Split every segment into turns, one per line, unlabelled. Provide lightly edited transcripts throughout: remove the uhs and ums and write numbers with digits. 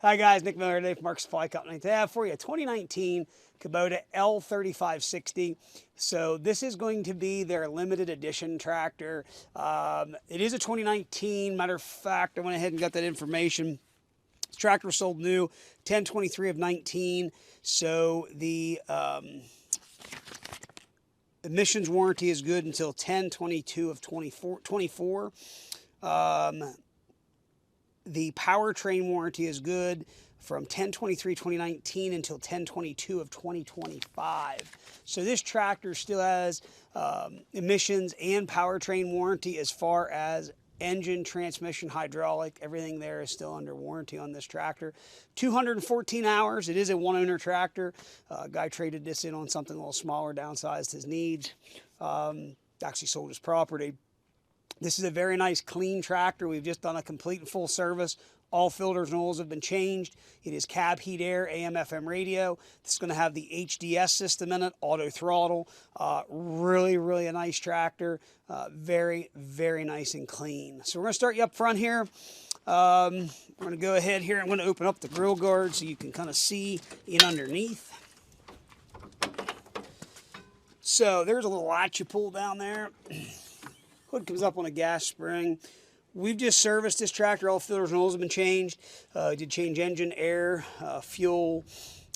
Hi guys, Nick Miller today from Mark Supply Company. Today I have for you a 2019 Kubota L3560. So this is going to be their limited edition tractor. It is a 2019. Matter of fact, I went ahead and got that information. This tractor was sold new 10/23 of 19. So the emissions warranty is good until 10/22 of 24. The powertrain warranty is good from 10/23/2019 until 10/22 of 2025. So this tractor still has emissions and powertrain warranty as far as engine, transmission, hydraulic. Everything there is still under warranty on this tractor. 214 hours. It is a one-owner tractor. Guy traded this in on something a little smaller, downsized his needs. Actually sold his property. This is a very nice, clean tractor. We've just done a complete and full service. All filters and oils have been changed. It is cab heat air, AM, FM radio. This is going to have the HDS system in it, auto throttle. Really, really a nice tractor. Very, very nice and clean. So we're going to start you up front here. We're going to go ahead here. I'm going to open up the grill guard so you can kind of see in underneath. So there's a little latch you pull down there. Hood comes up on a gas spring. We've just serviced this tractor. All filters and oils have been changed. Did change engine, air, fuel,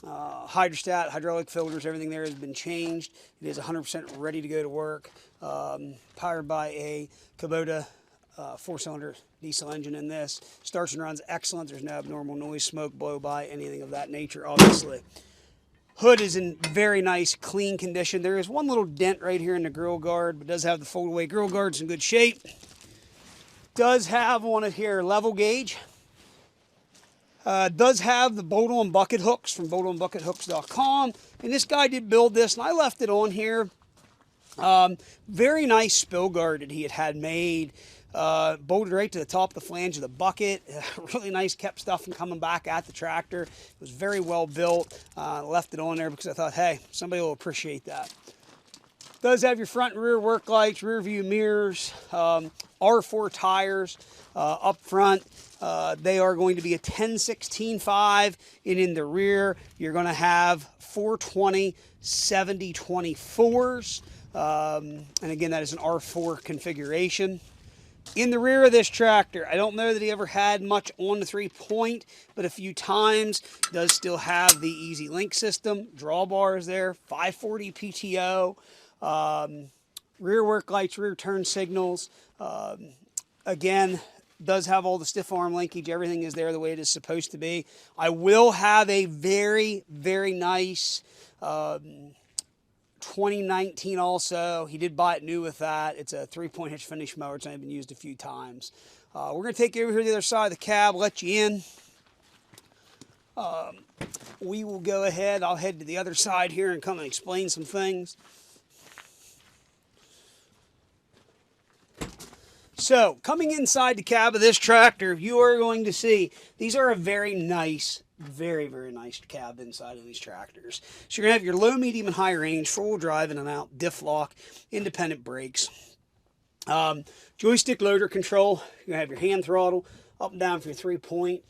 hydrostatic, hydraulic filters. Everything there has been changed. It is 100% ready to go to work. Powered by a Kubota 4-cylinder diesel engine in this. Starts and runs excellent. There's no abnormal noise, smoke, blow by, anything of that nature, obviously. Hood is in very nice, clean condition. There is one little dent right here in the grill guard, but does have the fold-away grill guards in good shape. Does have on it here level gauge. Does have the bolt-on bucket hooks from boltonbuckethooks.com. And this guy did build this, and I left it on here. Very nice spill guard that he had made. Bolted right to the top of the flange of the bucket. Really nice, kept stuff from coming back at the tractor. It was very well built. Left it on there because I thought, hey, somebody will appreciate that. Does have your front and rear work lights, rear view mirrors, R4 tires up front. They are going to be a 10/16/5, and in the rear you're going to have 420 70/24s. And again, that is an R4 configuration. In the rear of this tractor, I don't know that he ever had much on the 3-point, but a few times. Does still have the Easy Link system, drawbars there, 540 PTO, rear work lights, rear turn signals. Again, does have all the stiff arm linkage. Everything is there the way it is supposed to be. I will have a very, very nice 2019 also. He did buy it new with that. It's a 3-point hitch finish mower. It's only been used a few times. We're going to take you over here to the other side of the cab, let you in. We will go ahead. I'll head to the other side here and come and explain some things. So, coming inside the cab of this tractor, you are going to see these are a very nice, very, very nice cab inside of these tractors. So you're going to have your low, medium, and high range, 4-wheel drive in and out, diff lock, independent brakes. Joystick loader control. You're going to have your hand throttle, up and down for your 3-point,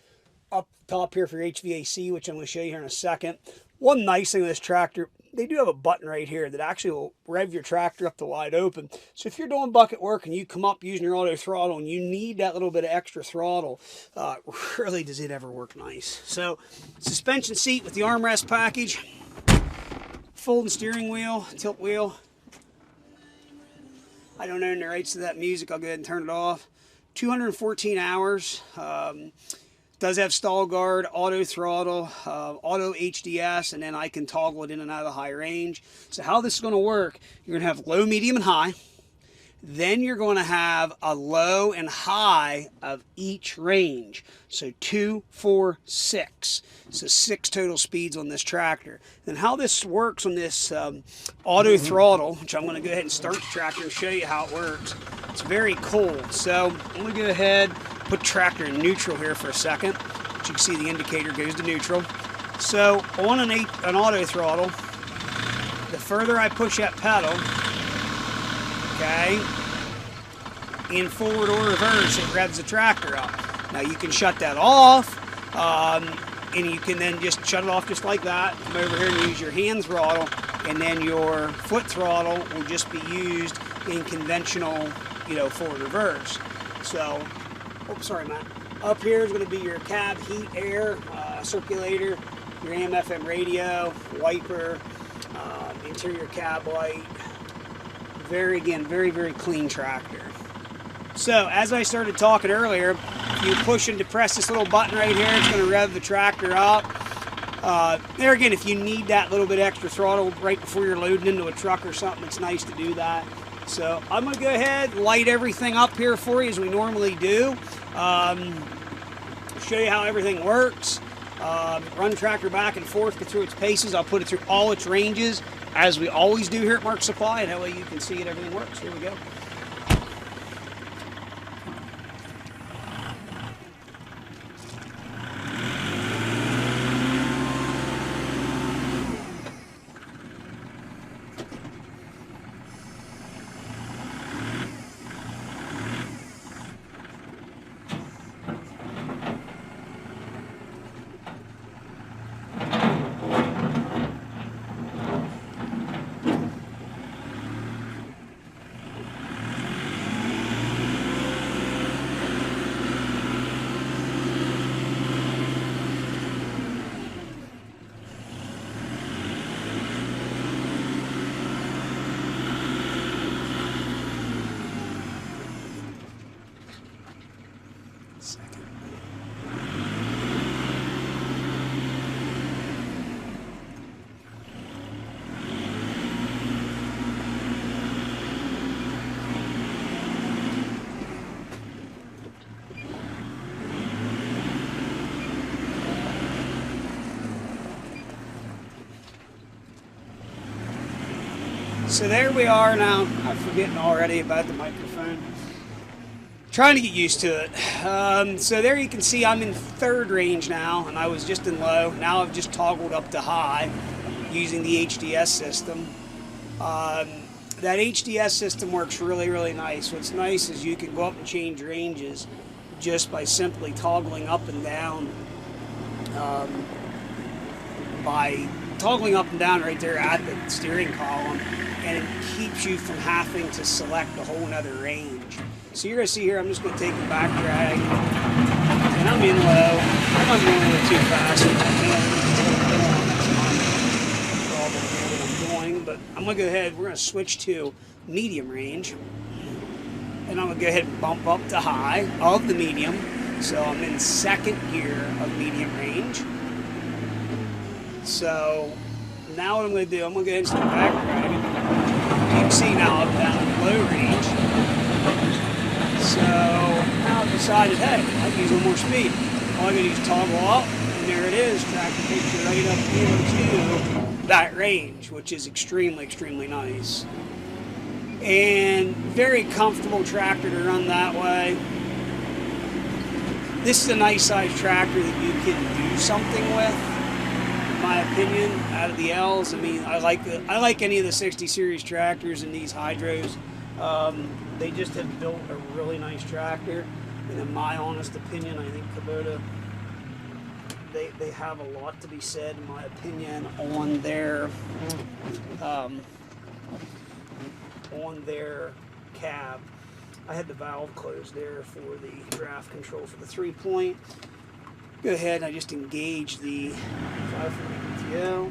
up top here for your HVAC, which I'm going to show you here in a second. One nice thing with this tractor, they do have a button right here that actually will rev your tractor up to wide open. So if you're doing bucket work and you come up using your auto throttle and you need that little bit of extra throttle, really does it ever work nice. So suspension seat with the armrest package, folding steering wheel, tilt wheel. I don't own the rights to that music. I'll go ahead and turn it off. 214 hours. Does have stall guard, auto throttle, auto HDS, and then I can toggle it in and out of the high range. So how this is going to work, you're going to have low, medium, and high. Then you're going to have a low and high of each range. So 2, 4, 6. So 6 total speeds on this tractor. And how this works on this auto throttle, which I'm going to go ahead and start the tractor and show you how it works. It's very cool. So I'm going to go ahead, put tractor in neutral here for a second. As you can see, the indicator goes to neutral. So on an auto throttle, the further I push that pedal, okay, in forward or reverse, it revs the tractor up. Now you can shut that off. And you can then just shut it off just like that. Come over here and use your hand throttle, and then your foot throttle will just be used in conventional, forward reverse. So, sorry, Matt. Up here is going to be your cab heat, air, circulator, your AM/FM radio, wiper, interior cab light. Very, very clean tractor. So, as I started talking earlier, if you push and depress this little button right here, it's going to rev the tractor up. There again, if you need that little bit extra throttle right before you're loading into a truck or something, it's nice to do that. So, I'm going to go ahead and light everything up here for you as we normally do. Show you how everything works. Run the tractor back and forth, get through its paces. I'll put it through all its ranges, as we always do here at Mark Supply, and that way you can see it, everything works. Here we go. So there we are now. I'm forgetting already about the microphone. Trying to get used to it. So there you can see I'm in third range now, and I was just in low. Now I've just toggled up to high using the HDS system. That HDS system works really nice. What's nice is you can go up and change ranges just by simply toggling up and down. By toggling up and down right there at the steering column, and it keeps you from having to select a whole nother range. So you're going to see here, I'm just going to take the back drag, and I'm in low. I'm not going a little too fast. That's my problem here that I'm doing, but I'm going to go ahead, we're going to switch to medium range, and I'm going to go ahead and bump up to high of the medium. So I'm in second gear of medium range. So now what I'm going to do, I'm going to go ahead and start back dragging. You can see now I'm down in low range. So now I've decided, hey, I can use a little more speed. All I got to do is toggle up, and there it is. Tractor takes you right up into that range, which is extremely nice. And very comfortable tractor to run that way. This is a nice size tractor that you can do something with. My opinion, out of the L's, I mean, I like any of the 60 series tractors and these hydros. They just have built a really nice tractor, and in my honest opinion, I think Kubota, they have a lot to be said, in my opinion, on their cab. I had the valve closed there for the draft control for the 3-point. Go ahead and I just engage the 540 PTO.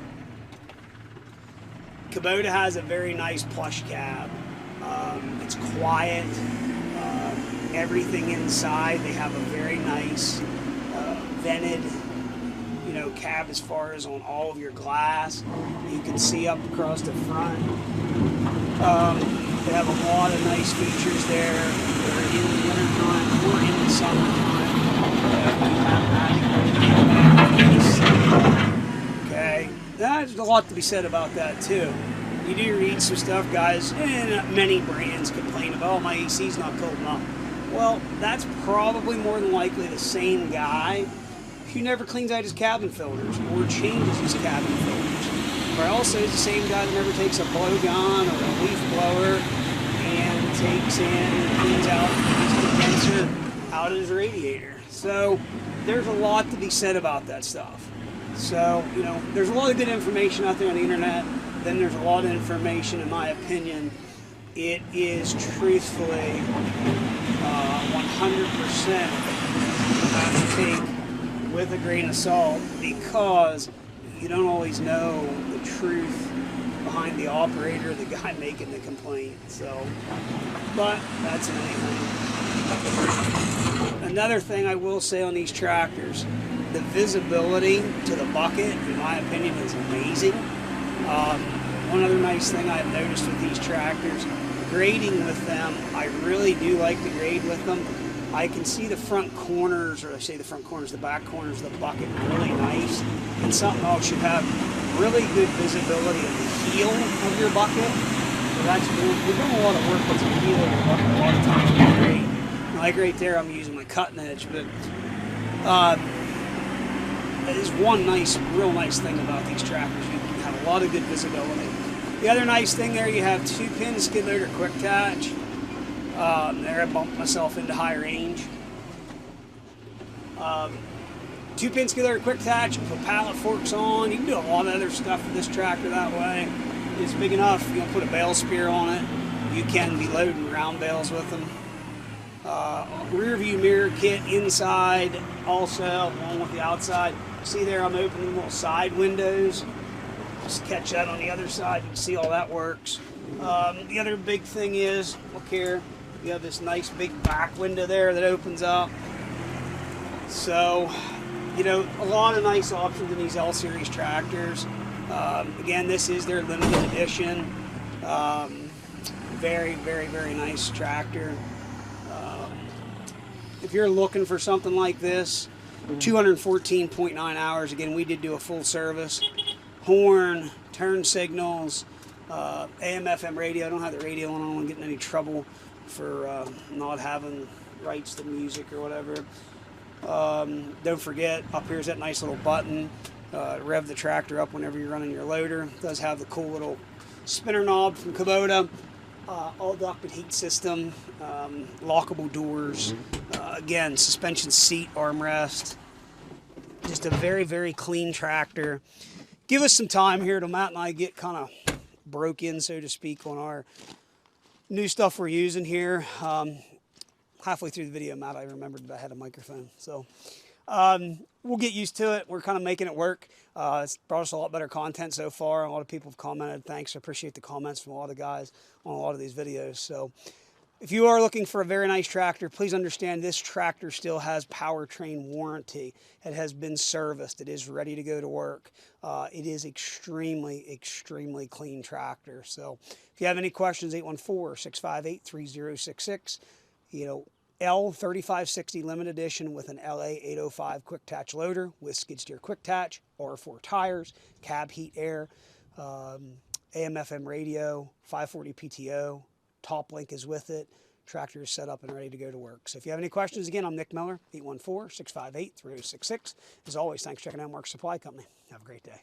Kubota has a very nice plush cab. It's quiet. Everything inside, they have a very nice vented, cab as far as on all of your glass. You can see up across the front. They have a lot of nice features there. They're in the wintertime or in the summertime. Okay, there's a lot to be said about that too. You do read some stuff, guys, and many brands complain about, oh, my AC's not cold enough. Well, that's probably more than likely the same guy who never cleans out his cabin filters or changes his cabin filters. Or also is the same guy that never takes a blowgun or a leaf blower and takes in and cleans out his condenser out of his radiator. So there's a lot to be said about that stuff. So, you know, there's a lot of good information out there on the internet. Then there's a lot of information, in my opinion, it is truthfully 100% have to take with a grain of salt, because you don't always know the truth behind the operator, the guy making the complaint. So, but that's anything. Another thing I will say on these tractors, the visibility to the bucket, in my opinion, is amazing. One other nice thing I've noticed with these tractors, grading with them, I really do like to grade with them. I can see the front corners, or I say the front corners, the back corners of the bucket really nice. And something else, you have really good visibility of the heel of your bucket. So that's cool. We're doing a lot of work with the heel of your bucket a lot of times. Great. Like right there, I'm using my cutting edge, but there's one nice, real nice thing about these tractors. You can have a lot of good visibility. The other nice thing there, you have 2-pin skid loader quick attach. There I bumped myself into high range. 2-pin skid loader quick attach, put pallet forks on. You can do a lot of other stuff with this tractor that way. It's big enough, you can put a bale spear on it. You can be loading round bales with them. Rear view mirror kit inside also, along with the outside. See there, I'm opening little side windows. Just catch that on the other side. You can see all that works. The other big thing is, look here, you have this nice big back window there that opens up. So, you know, a lot of nice options in these L series tractors. Again, this is their limited edition. Very, very, very nice tractor. If you're looking for something like this, 214.9 hours. Again, we did do a full service. Horn, turn signals, AM, FM radio. I don't have the radio on. I don't want to get in any trouble for not having rights to music or whatever. Don't forget, up here is that nice little button. Rev the tractor up whenever you're running your loader. It does have the cool little spinner knob from Kubota. All ducted heat system, lockable doors. Again, suspension seat armrest. Just a very, very clean tractor. Give us some time here till Matt and I get kind of broke in, so to speak, on our new stuff we're using here. Halfway through the video, Matt, I remembered that I had a microphone. So we'll get used to it. We're kind of making it work. It's brought us a lot better content so far. A lot of people have commented. Thanks. I appreciate the comments from a lot of guys on a lot of these videos. So if you are looking for a very nice tractor, please understand this tractor still has powertrain warranty. It has been serviced. It is ready to go to work. It is extremely, extremely clean tractor. So if you have any questions, 814-658-3066. You know, L3560 limited edition with an LA805 quick attach loader with skid steer quick attach, R4 tires, cab heat air, AM FM radio, 540 PTO, top link is with it. Tractor is set up and ready to go to work. So if you have any questions, again, I'm Nick Miller, 814-658-3066. As always, thanks for checking out Mark's Supply Company. Have a great day.